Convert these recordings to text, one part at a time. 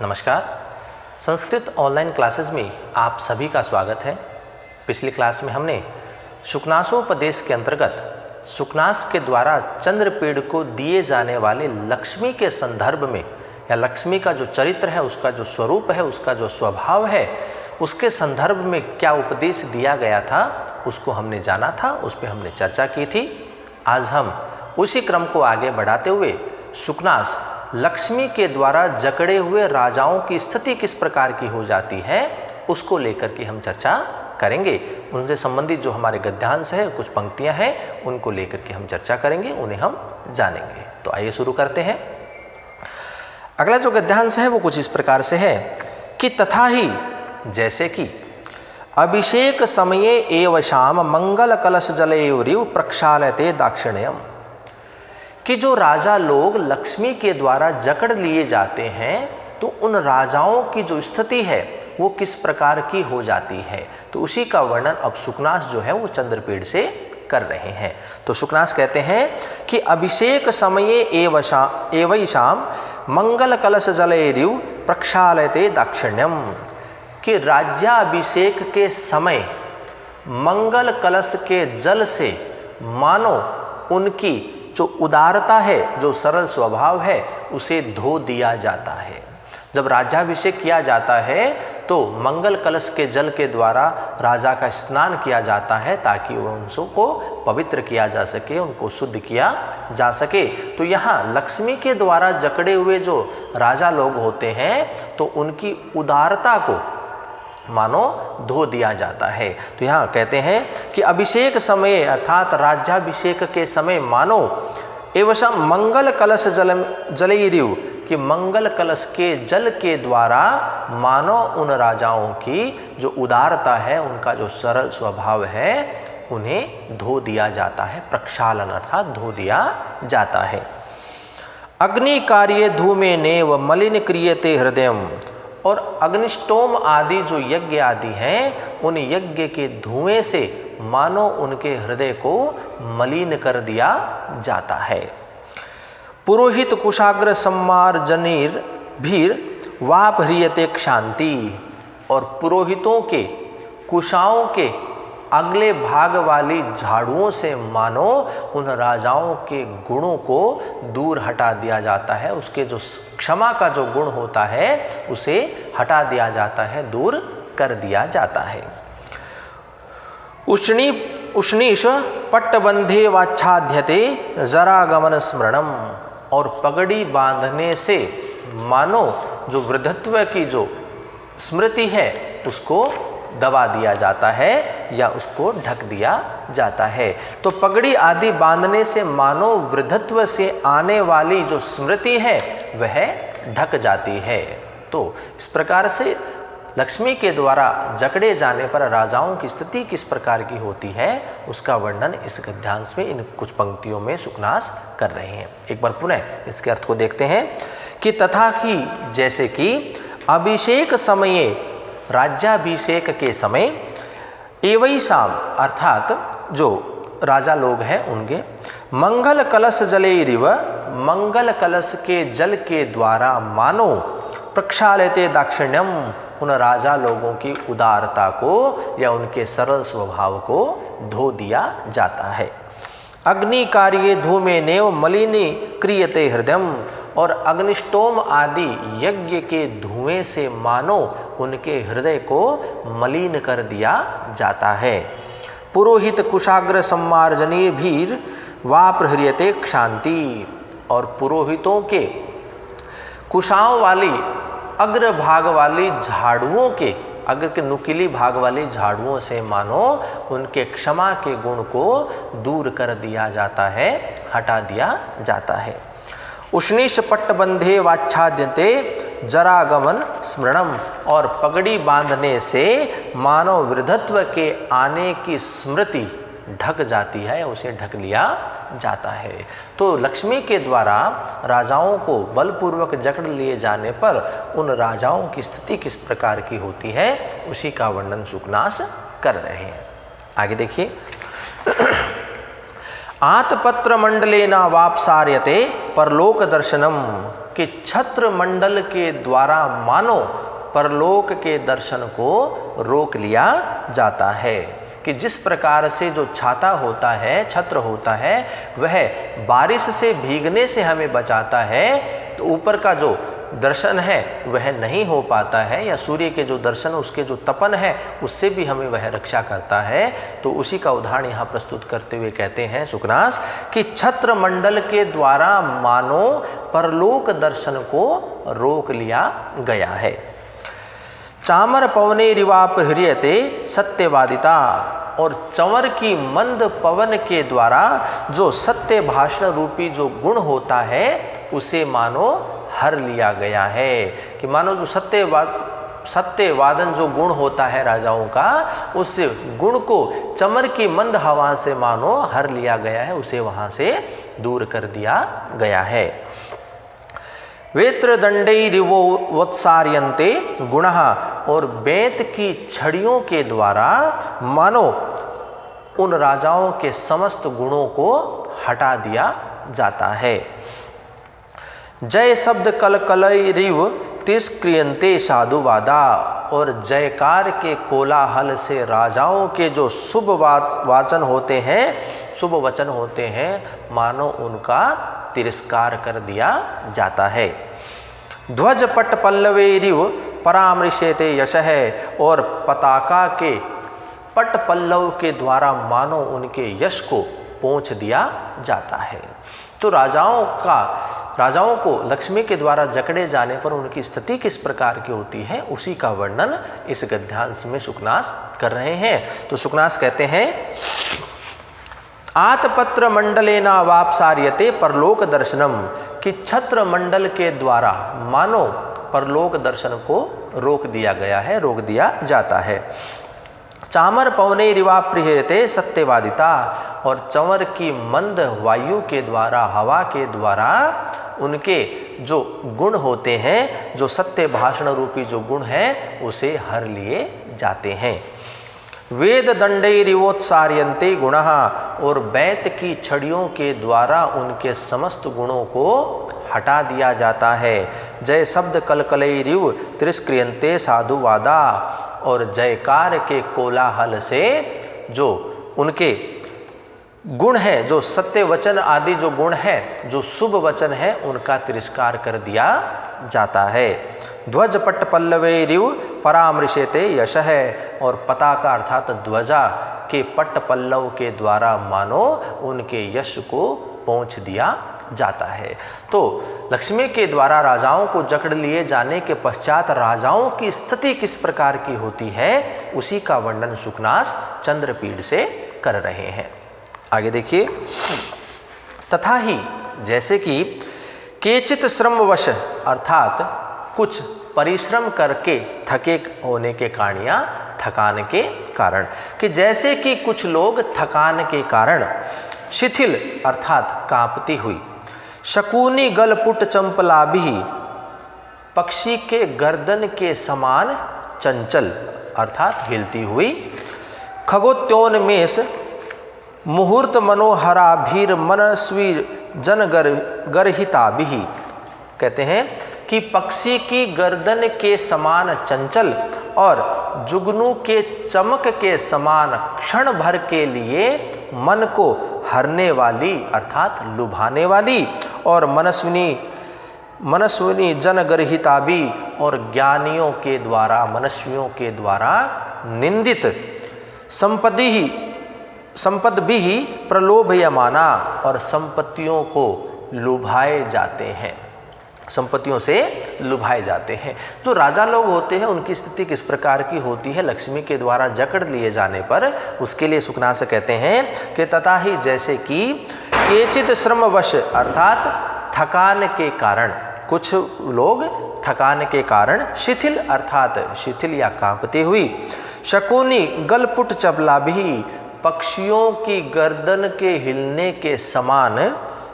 नमस्कार। Sanskrit online classes में आप सभी का स्वागत है। पिछली क्लास में हमने शुकनासोपदेश के अंतर्गत शुकनास के द्वारा चंद्रपेड़ को दिए जाने वाले लक्ष्मी के संदर्भ में या लक्ष्मी का जो चरित्र है, उसका जो स्वरूप है, उसका जो स्वभाव है, उसके संदर्भ में क्या उपदेश दिया गया था उसको हमने जाना था, उस पर हमने चर्चा की थी। आज हम उसी क्रम को आगे बढ़ाते हुए शुकनास लक्ष्मी के द्वारा जकड़े हुए राजाओं की स्थिति किस प्रकार की हो जाती है उसको लेकर के हम चर्चा करेंगे। उनसे संबंधित जो हमारे गद्यांश है, कुछ पंक्तियां हैं, उनको लेकर के हम चर्चा करेंगे, उन्हें हम जानेंगे। तो आइए शुरू करते हैं। अगला जो गद्यांश है वो कुछ इस प्रकार से है कि तथा ही जैसे कि अभिषेक समये एव शाम मंगल कलश जलयोरिव प्रक्षालयते दाक्षिण्यम, कि जो राजा लोग लक्ष्मी के द्वारा जकड़ लिए जाते हैं तो उन राजाओं की जो स्थिति है वो किस प्रकार की हो जाती है, तो उसी का वर्णन अब शुकनास जो है वो चंद्रपेड़ से कर रहे हैं। तो शुकनास कहते हैं कि अभिषेक समये एवं शाम मंगल कलश जलयरिव प्रक्षालयते दाक्षिण्यम, कि राज्याभिषेक के समय मंगल कलश के जल से मानो उनकी जो उदारता है, जो सरल स्वभाव है, उसे धो दिया जाता है। जब राज्याभिषेक किया जाता है तो मंगल कलश के जल के द्वारा राजा का स्नान किया जाता है ताकि उनको पवित्र किया जा सके, उनको शुद्ध किया जा सके। तो यहाँ लक्ष्मी के द्वारा जकड़े हुए जो राजा लोग होते हैं तो उनकी उदारता को मानो धो दिया जाता है। तो यहाँ कहते हैं कि अभिषेक समय अर्थात राज्याभिषेक के समय मानो एवं मंगल कलश जलयरिव, कि मंगल कलश के जल के द्वारा मानो उन राजाओं की जो उदारता है, उनका जो सरल स्वभाव है, उन्हें धो दिया जाता है। प्रक्षालन अर्थात धो दिया जाता है। अग्नि कार्ये धूमे नेव मलिन क्रियते हृदयम, और अग्निष्टोम आदि जो यज्ञ आदि हैं उन यज्ञ के धुएं से मानो उनके हृदय को मलिन कर दिया जाता है। पुरोहित कुशाग्र सम्मार जनीर भीर वाप ह्रियते क्षांति, और पुरोहितों के कुशाओं के अगले भाग वाली झाड़ुओं से मानो उन राजाओं के गुणों को दूर हटा दिया जाता है। उसके जो क्षमा का जो गुण होता है उसे हटा दिया जाता है, दूर कर दिया जाता है। उष्णीश पट्टबंधे वाच्छाद्यते जरागमन स्मरणम, और पगड़ी बांधने से मानो जो वृद्धत्व की जो स्मृति है उसको दबा दिया जाता है या उसको ढक दिया जाता है। तो पगड़ी आदि बांधने से मानो वृद्धत्व से आने वाली जो स्मृति है वह ढक जाती है। तो इस प्रकार से लक्ष्मी के द्वारा जकड़े जाने पर राजाओं की स्थिति किस प्रकार की होती है उसका वर्णन इस गद्यांश में इन कुछ पंक्तियों में शुकनास कर रहे हैं। एक बार पुनः इसके अर्थ को देखते हैं कि तथा ही जैसे कि अभिषेक समये राज्याभिषेक के समय एवं शाम अर्थात जो राजा लोग हैं उनके मंगल कलश जलयरिव, मंगल कलश के जल के द्वारा मानो प्रक्षालयते दाक्षिण्यम, उन राजा लोगों की उदारता को या उनके सरल स्वभाव को धो दिया जाता है। अग्नि कार्ये धूमे नेव मलिनी क्रियते हृदयम, और अग्निष्टोम आदि यज्ञ के धुएं से मानो उनके हृदय को मलिन कर दिया जाता है। पुरोहित कुशाग्र सम्मार्जनी भीर वाप ह्रियते क्षांति, और पुरोहितों के कुशाओं वाली अग्र भाग वाली झाड़ुओं के अग्र के नुकीली भाग वाली झाड़ुओं से मानो उनके क्षमा के गुण को दूर कर दिया जाता है, हटा दिया जाता है। उष्णीश पट्टबंधे वाच्छाद्यते जरागमन स्मरणम, और पगड़ी बांधने से मानव वृद्धत्व के आने की स्मृति ढक जाती है, उसे ढक लिया जाता है। तो लक्ष्मी के द्वारा राजाओं को बलपूर्वक जकड़ लिए जाने पर उन राजाओं की स्थिति किस प्रकार की होती है उसी का वर्णन शुकनास कर रहे हैं। आगे देखिए। आतपत्र मंडलेना वापसार्यते परलोक दर्शनम, कि छत्र मंडल के द्वारा मानो परलोक के दर्शन को रोक लिया जाता है। कि जिस प्रकार से जो छाता होता है, छत्र होता है, वह बारिश से भीगने से हमें बचाता है, तो ऊपर का जो दर्शन है वह नहीं हो पाता है, या सूर्य के जो दर्शन, उसके जो तपन है उससे भी हमें वह रक्षा करता है। तो उसी का उदाहरण यहाँ प्रस्तुत करते हुए कहते हैं शुकनास कि छत्र मंडल के द्वारा मानो परलोक दर्शन को रोक लिया गया है। चामर पवने रिवाप हृयते सत्यवादिता, और चंवर की मंद पवन के द्वारा जो सत्य भाषण रूपी जो गुण होता है उसे मानो हर लिया गया है। कि मानो जो सत्यवादन जो गुण होता है राजाओं का, उस गुण को चमर की मंद हवा से मानो हर लिया गया है, उसे वहाँ से दूर कर दिया गया है। वेत्र दंडैरिवो वत्सार्यन्ते गुणः, और बेंत की छड़ियों के द्वारा मानो उन राजाओं के समस्त गुणों को हटा दिया जाता है। जय शब्द कलकलैरिव तिष्क्रियन्ते साधुवादा, और जयकार के कोलाहल से राजाओं के जो शुभ वाचन होते हैं, शुभ वचन होते हैं, मानो उनका तिरस्कार कर दिया जाता है। ध्वज पट पल्लवेरिव परामृशेते यशः, और पताका के पट पल्लव के द्वारा मानो उनके यश को पोंछ दिया जाता है। तो राजाओं को लक्ष्मी के द्वारा जकड़े जाने पर उनकी स्थिति किस प्रकार की होती है, उसी का वर्णन इस गद्यांश में शुकनास कर रहे हैं। तो शुकनास कहते हैं आतपत्र मंडलेना वापसार्यते परलोक दर्शनम, कि छत्र मंडल के द्वारा मानो परलोक दर्शन को रोक दिया गया है, रोक दिया जाता है। चामर पवने रिवा प्रियते सत्यवादिता, और चंवर की मंद वायु के द्वारा, हवा के द्वारा उनके जो गुण होते हैं, जो सत्य भाषण रूपी जो गुण हैं, उसे हर लिए जाते हैं। वेद दंडैरिवोत्सार्यन्ते गुणः, और बेंत की छड़ियों के द्वारा उनके समस्त गुणों को हटा दिया जाता है। जय शब्द कलकलैरिव तिरस्क्रियन्ते साधुवादा, और जयकार के कोलाहल से जो उनके गुण है, जो सत्य वचन आदि जो गुण है, जो शुभ वचन है, उनका तिरस्कार कर दिया जाता है। ध्वज पट पल्लवैरिव परामृशेते यशः, और पताका अर्थात ध्वजा के पट पल्लव के द्वारा मानो उनके यश को पोंछ दिया जाता है। तो लक्ष्मी के द्वारा राजाओं को जकड़ लिए जाने के पश्चात राजाओं की स्थिति किस प्रकार की होती है, उसी का वर्णन शुकनास चंद्रपीड़ से कर रहे हैं। आगे देखिए, तथा ही जैसे कि केचित श्रमवश, अर्थात कुछ परिश्रम करके थके होने के कारण या थकान के कारण, कि जैसे कि कुछ लोग थकान के कारण शिथिल अर्थात कांपती हुई, शकुनी गलपुट चंपलाभि, पक्षी के गर्दन के समान चंचल अर्थात हिलती हुई, खगोत्योन्मेष मुहूर्त मनोहराभीर मनस्वी जनगर्हिताभि, कहते हैं कि पक्षी की गर्दन के समान चंचल और जुगनू के चमक के समान क्षण भर के लिए मन को हरने वाली अर्थात लुभाने वाली, और मनस्विनी जनगर्हिताभि, और ज्ञानियों के द्वारा, मनस्वियों के द्वारा निंदित संपद भी प्रलोभयमाना, और संपत्तियों को लुभाए जाते हैं, संपत्तियों से लुभाए जाते हैं। जो राजा लोग होते हैं उनकी स्थिति किस प्रकार की होती है लक्ष्मी के द्वारा जकड़ लिए जाने पर, उसके लिए शुकनास कहते हैं कि तथा ही जैसे कि केचित श्रमवश अर्थात थकान के कारण, कुछ लोग थकान के कारण शिथिल अर्थात शिथिल या कांपती हुई, शकुनी गलपुट चपलाभि, पक्षियों की गर्दन के हिलने के समान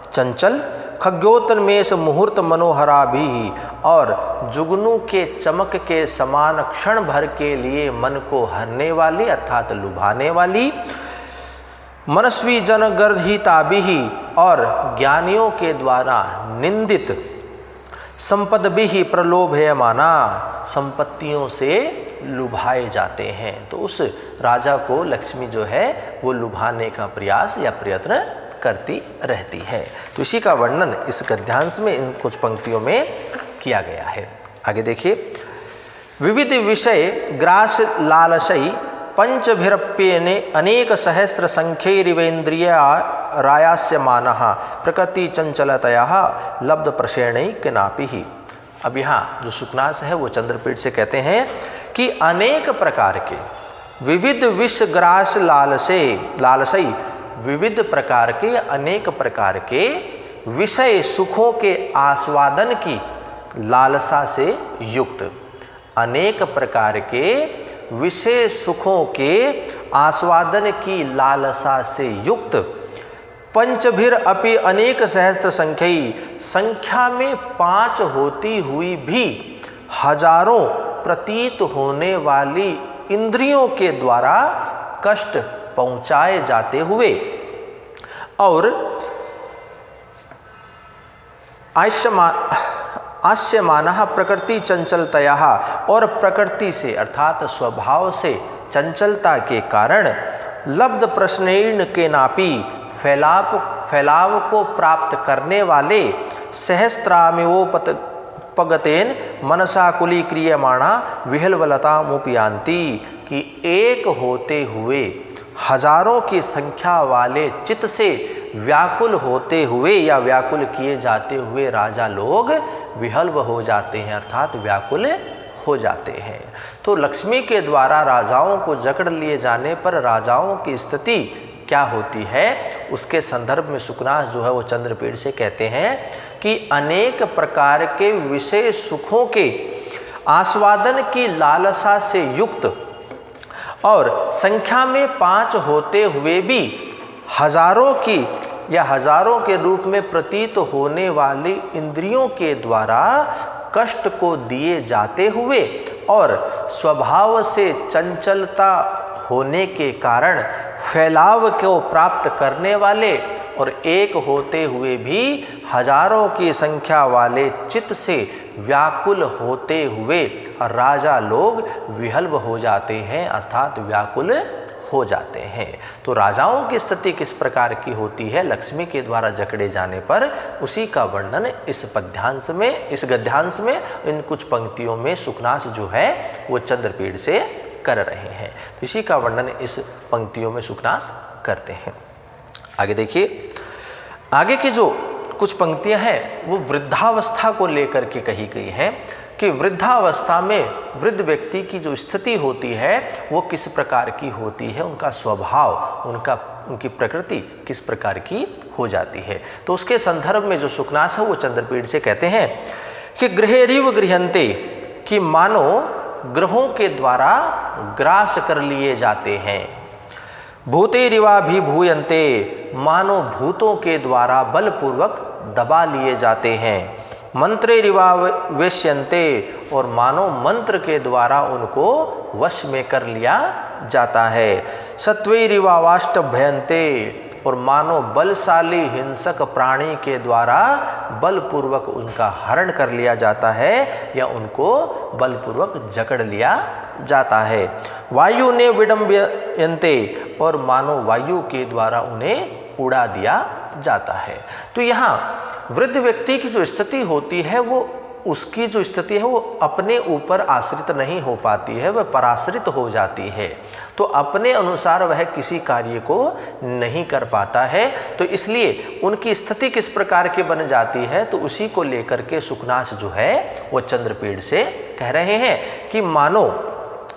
चंचल, खग्योतन्मेष मुहूर्त मनोहराभि, और जुगनू के चमक के समान क्षण भर के लिए मन को हरने वाली अर्थात लुभाने वाली, मनस्वी जनगर्हिताभि, और ज्ञानियों के द्वारा निंदित संपद्भिः प्रलोभयमाना, संपत्तियों से लुभाए जाते हैं। तो उस राजा को लक्ष्मी जो है वो लुभाने का प्रयास या प्रयत्न करती रहती है। तो इसी का वर्णन इस गद्यांश में इन कुछ पंक्तियों में किया गया है। आगे देखिए, विविध विषय ग्रास लालसई पंचभिरप्येने अनेक सहस्र संख्यैरिवेन्द्रिय रायास्यमानः प्रकृति चंचलतया लब्ध प्रसेणैकनापि। अब यहाँ जो सुकनास है वो चंद्रपीठ से कहते हैं कि अनेक प्रकार के विविध विष ग्रास लालसई, विविध प्रकार के अनेक प्रकार के विषय सुखों के आस्वादन की लालसा से युक्त, अनेक प्रकार के विषय सुखों के आस्वादन की लालसा से युक्त, पंचभिर अपि अनेक सहस्त्र संख्यई, संख्या में 5 होती हुई भी हजारों प्रतीत होने वाली इंद्रियों के द्वारा कष्ट पहुंचाए जाते हुए और आस्यमानः प्रकृति चंचलतया, और प्रकृति से अर्थात स्वभाव से चंचलता के कारण लब्ध प्रश्नेण के नापी, फैलाव को प्राप्त करने वाले सहस्त्रामिवोपगतेन मनसा कुली क्रियमाणा विहलवलतामुपयान्ति, कि एक होते हुए हजारों की संख्या वाले चित्त से व्याकुल होते हुए या व्याकुल किए जाते हुए राजा लोग विहल्व हो जाते हैं, अर्थात व्याकुल हो जाते हैं। तो लक्ष्मी के द्वारा राजाओं को जकड़ लिए जाने पर राजाओं की स्थिति क्या होती है, उसके संदर्भ में सुकनास जो है वो चंद्रपीठ से कहते हैं कि अनेक प्रकार के विषय सुखों के आस्वादन की लालसा से युक्त और संख्या में 5 होते हुए भी हजारों की या हजारों के रूप में प्रतीत होने वाली इंद्रियों के द्वारा कष्ट को दिए जाते हुए और स्वभाव से चंचलता होने के कारण फैलाव को प्राप्त करने वाले और एक होते हुए भी हजारों की संख्या वाले चित्त से व्याकुल होते हुए राजा लोग विहल्व हो जाते हैं, अर्थात व्याकुल हो जाते हैं। तो राजाओं की स्थिति किस प्रकार की होती है लक्ष्मी के द्वारा जकड़े जाने पर, उसी का वर्णन इस पद्यांश में, इस गद्यांश में, इन कुछ पंक्तियों में सुकनास जो है वो चंद्रपीठ से कर रहे हैं। तो इसी का वर्णन इस पंक्तियों में सुकनास करते हैं। आगे देखिए, आगे की जो कुछ पंक्तियां हैं वो वृद्धावस्था को लेकर के कही गई हैं कि वृद्धावस्था में वृद्ध व्यक्ति की जो स्थिति होती है वो किस प्रकार की होती है, उनका स्वभाव, उनकी प्रकृति किस प्रकार की हो जाती है। तो उसके संदर्भ में जो सुकनास है वो चंद्रपीठ से कहते हैं कि गृहेरिव गृहन्ते, कि मानो ग्रहों के द्वारा ग्रास कर लिए जाते हैं। भूतेरिवाभिभूयन्ते, मानो भूतों के द्वारा बलपूर्वक दबा लिए जाते हैं। मंत्रेरिवावेश्यन्ते, और मानो मंत्र के द्वारा उनको वश में कर लिया जाता है। सत्वैरिवावाष्टभयन्ते, और मानो बलशाली हिंसक प्राणी के द्वारा बलपूर्वक उनका हरण कर लिया जाता है या उनको बलपूर्वक जकड़ लिया जाता है। वायु ने विडम्बयन्ते, और मानो वायु के द्वारा उन्हें उड़ा दिया जाता है। तो यहाँ वृद्ध व्यक्ति की जो स्थिति होती है वो, उसकी जो स्थिति है वो अपने ऊपर आश्रित नहीं हो पाती है, वह पराश्रित हो जाती है। तो अपने अनुसार वह किसी कार्य को नहीं कर पाता है। तो इसलिए उनकी स्थिति किस प्रकार की बन जाती है, तो उसी को लेकर के सुकनास जो है वो चंद्रपीठ से कह रहे हैं कि मानो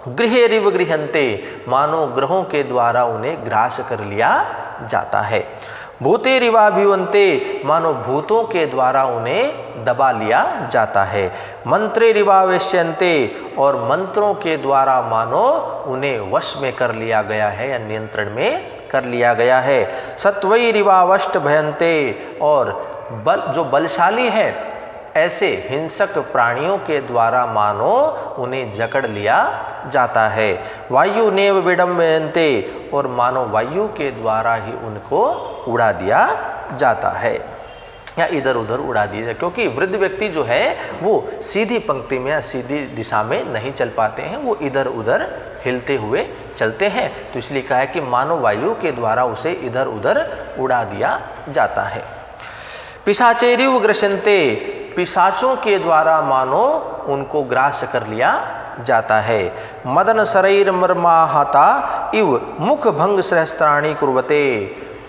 गृहेरिव गृहन्ते, मानो ग्रहों के द्वारा उन्हें ग्रास कर लिया जाता है। भूतेरिवाभिवन्ते, मानो भूतों के द्वारा उन्हें दबा लिया जाता है। मंत्रेरिवावेश्यन्ते, और मंत्रों के द्वारा मानो उन्हें वश में कर लिया गया है या नियंत्रण में कर लिया गया है। सत्वैरिवावष्टभयन्ते, और जो बलशाली है ऐसे हिंसक प्राणियों के द्वारा मानो उन्हें जकड़ लिया जाता है। वायु नेव विडम्बयन्ते, और मानो वायु के द्वारा ही उनको उड़ा दिया जाता है। या इधर उधर उड़ा दिया जाए, क्योंकि वृद्ध व्यक्ति जो है वो सीधी पंक्ति में या सीधी दिशा में नहीं चल पाते हैं, वो इधर उधर हिलते हुए चलते हैं। तो इसलिए कहा है कि मानो वायु के द्वारा उसे इधर उधर उड़ा दिया जाता है। पिशाचेरिव ग्रसन्ते, पिशाचों के द्वारा मानो उनको ग्रास कर लिया जाता है। मदन शरीर मर्माहता इव मुख भंग सहस्त्राणी कुर्वते,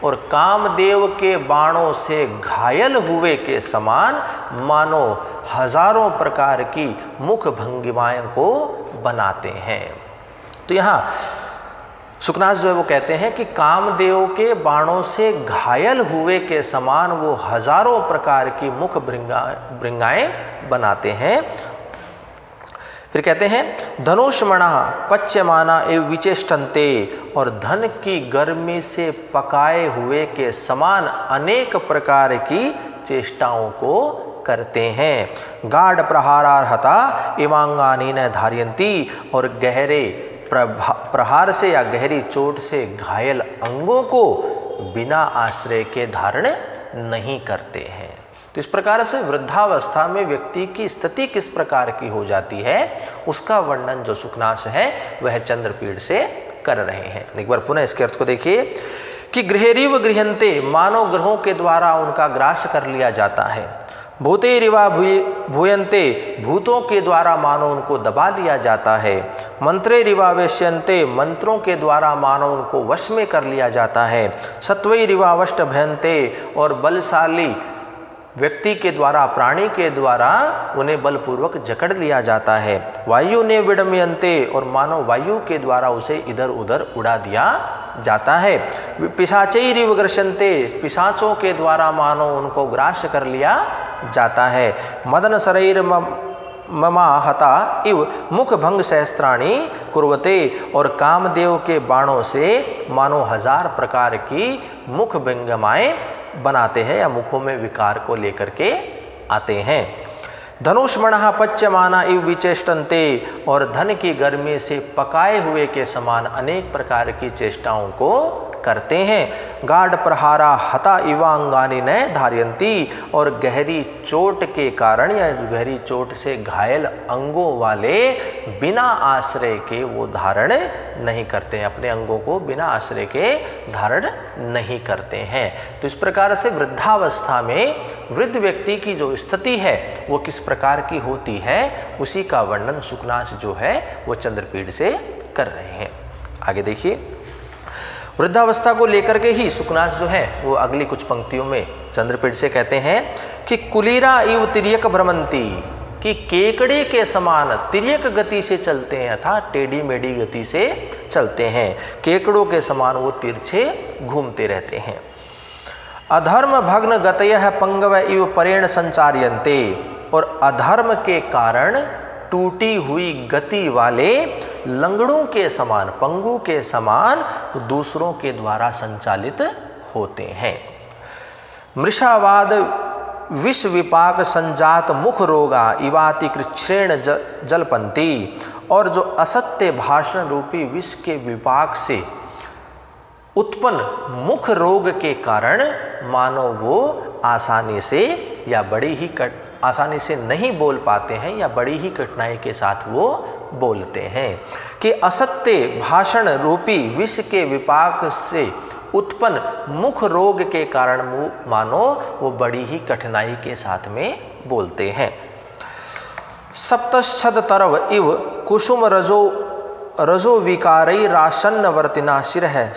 और कामदेव के बाणों से घायल हुए के समान मानो हजारों प्रकार की मुख भंगिमाएं को बनाते हैं। तो यहाँ सुकनास जो है वो कहते हैं कि कामदेव के बाणों से घायल हुए के समान वो हजारों प्रकार की मुख भृंगाएं बनाते हैं। फिर कहते हैं धनुष्मणा पच्यमाना एवं विचेष्टन्ते, और धन की गर्मी से पकाए हुए के समान अनेक प्रकार की चेष्टाओं को करते हैं। गाढ़ प्रहारार्हता इवांगानी न धार्यन्ती, और गहरे प्रहार से या गहरी चोट से घायल अंगों को बिना आश्रय के धारण नहीं करते हैं। तो इस प्रकार से वृद्धावस्था में व्यक्ति की स्थिति किस प्रकार की हो जाती है उसका वर्णन जो सुकनास है वह चंद्रपीड़ से कर रहे हैं। एक बार पुनः इसके अर्थ को देखिए कि गृहेरिव गृहन्ते, मानव ग्रहों के द्वारा उनका ग्रास कर लिया जाता है। भूतेरिवा भूयन्ते, भूतों के द्वारा मानो उनको दबा लिया जाता है। मंत्रेरिवा वेश्यन्ते, मंत्रों के द्वारा मानो उनको वश में कर लिया जाता है। सत्वैरिवा वष्ट भयन्ते, और बलशाली व्यक्ति के द्वारा प्राणी के द्वारा उन्हें बलपूर्वक जकड़ लिया जाता है। वायु ने विडम्यन्ते, और मानो वायु के द्वारा उसे इधर उधर उड़ा दिया जाता है। पिशाचैरिव ग्रसन्ते, पिशाचों के द्वारा मानो उनको ग्रास कर लिया जाता है। मदन शरीर ममाहता इव मुख भंग सहस्त्राणी कुर्वते, और कामदेव के बाणों से मानो हजार प्रकार की मुख भंगिमाएं बनाते हैं या मुखों में विकार को लेकर के आते हैं। धनुष्मणः पच्यमाना इव विचेष्टन्ते, और धन की गर्मी से पकाए हुए के समान अनेक प्रकार की चेष्टाओं को करते हैं। गाढ़ प्रहारा हता इवांगानी न धार्यन्ती, और गहरी चोट के कारण या गहरी चोट से घायल अंगों वाले बिना आश्रय के वो धारण नहीं करते हैं, अपने अंगों को बिना आश्रय के धारण नहीं करते हैं। तो इस प्रकार से वृद्धावस्था में वृद्ध व्यक्ति की जो स्थिति है वो किस प्रकार की होती है उसी का वर्णन सुकनास जो है वो चंद्रपीड़ से कर रहे हैं। आगे देखिए, वृद्धावस्था को लेकर के ही सुकनास जो है वो अगली कुछ पंक्तियों में चंद्रपीड़ से कहते हैं कि कुलीरा इव तिर्यक भ्रमंती, कि केकड़े के समान तिर्यक गति से चलते हैं अर्थात टेढ़ी मेढ़ी गति से चलते हैं। केकड़ों के समान वो तिरछे घूमते रहते हैं। अधर्म भग्न गतयः पंगव इव परेण संचार्यन्ते, और अधर्म के कारण टूटी हुई गति वाले लंगड़ों के समान, पंगु के समान दूसरों के द्वारा संचालित होते हैं। मृषावाद विष विपाक संजात मुख रोगा इवाति कृच्छ्रेण जलपंती, और जो असत्य भाषण रूपी विष के विपाक से उत्पन्न मुख रोग के कारण मानो वो आसानी से या आसानी से नहीं बोल पाते हैं या बड़ी ही कठिनाई के साथ वो बोलते हैं। कि असत्य भाषण रूपी विष के विपाक से उत्पन्न मुख रोग के कारण मानो वो बड़ी ही कठिनाई के साथ में बोलते हैं। सप्तच्छद तरव इव कुसुम रजो विकारई राशन्नवर्तिना शिरः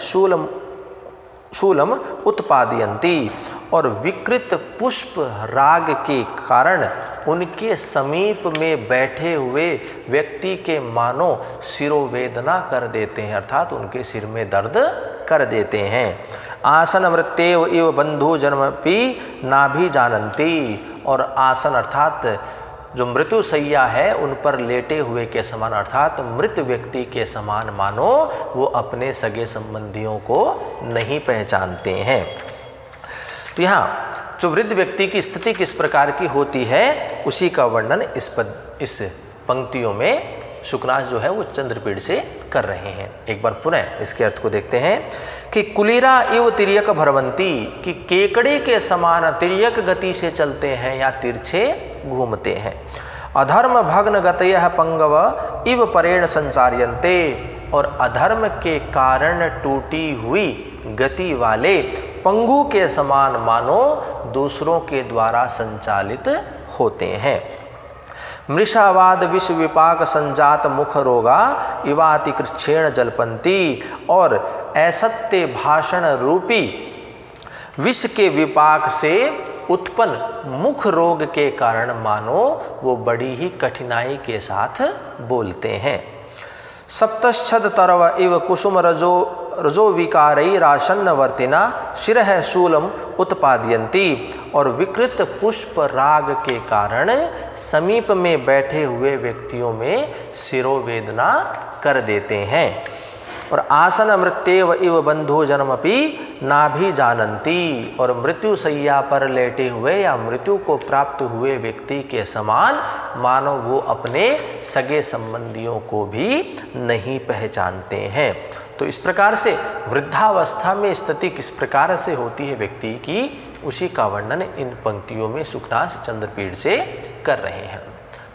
शूलम उत्पादयन्ती, और विकृत पुष्प राग के कारण उनके समीप में बैठे हुए व्यक्ति के मानो शिरोवेदना कर देते हैं अर्थात उनके सिर में दर्द कर देते हैं। आसन मृत्येव इव बंधु जन्मपि नाभि जानन्ति, और आसन अर्थात जो मृत्युशैया है उन पर लेटे हुए के समान अर्थात मृत व्यक्ति के समान मानो वो अपने सगे संबंधियों को नहीं पहचानते हैं। तो यहाँ जो वृद्ध व्यक्ति की स्थिति किस प्रकार की होती है उसी का वर्णन इस पंक्तियों में सुकनास जो है वो चंद्रपीड़ से कर रहे हैं। एक बार पुनः इसके अर्थ को देखते हैं कि कुलीरा इव तिर्यक भरवंती, कि केकड़े के समान तिर्यक गति से चलते हैं या तिरछे घूमते हैं। अधर्म भग्न गतयः पंगव इव परेण संचार्यन्ते, और अधर्म के कारण टूटी हुई गति वाले पंगु के समान मानो दूसरों के द्वारा संचालित होते हैं। मृषावाद विष विपाक संजात मुख रोगा इवाति कृच्छेण जलपंती, और असत्य भाषण रूपी विष के विपाक से उत्पन्न मुख रोग के कारण मानो वो बड़ी ही कठिनाई के साथ बोलते हैं। सप्तच्छद तरव इव कुसुम रजो विकारैरासन्न वर्तिना शिरः शूलम उत्पादयन्ति, और विकृत पुष्प राग के कारण समीप में बैठे हुए व्यक्तियों में शिरोवेदना कर देते हैं। और आसन मृत्येव इव बंधो जन्मपि नाभि जानन्ति, और मृत्यु शैया पर लेटे हुए या मृत्यु को प्राप्त हुए व्यक्ति के समान मानो वो अपने सगे संबंधियों को भी नहीं पहचानते हैं। तो इस प्रकार से वृद्धावस्था में स्थिति किस प्रकार से होती है व्यक्ति की, उसी का वर्णन इन पंक्तियों में सुखनास चंद्रपीड़ से कर रहे हैं।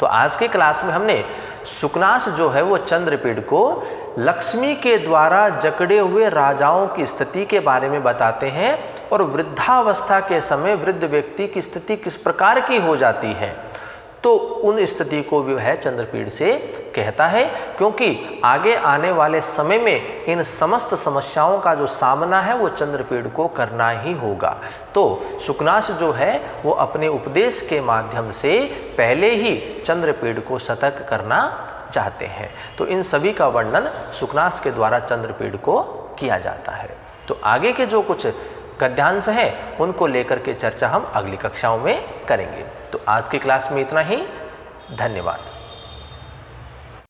तो आज के क्लास में हमने सुखनास जो है वो चंद्रपीड़ को लक्ष्मी के द्वारा जकड़े हुए राजाओं की स्थिति के बारे में बताते हैं, और वृद्धावस्था के समय वृद्ध व्यक्ति की स्थिति किस प्रकार की हो जाती है, तो उन स्थिति को भी वह चंद्रपीड़ से कहता है, क्योंकि आगे आने वाले समय में इन समस्त समस्याओं का जो सामना है वो चंद्रपीड़ को करना ही होगा। तो सुखनास जो है वो अपने उपदेश के माध्यम से पहले ही चंद्रपीड़ को सतर्क करना चाहते हैं। तो इन सभी का वर्णन सुखनास के द्वारा चंद्रपीड़ को किया जाता है। तो आगे के जो कुछ गद्यांश हैं उनको लेकर के चर्चा हम अगली कक्षाओं में करेंगे। तो आज की क्लास में इतना ही। धन्यवाद।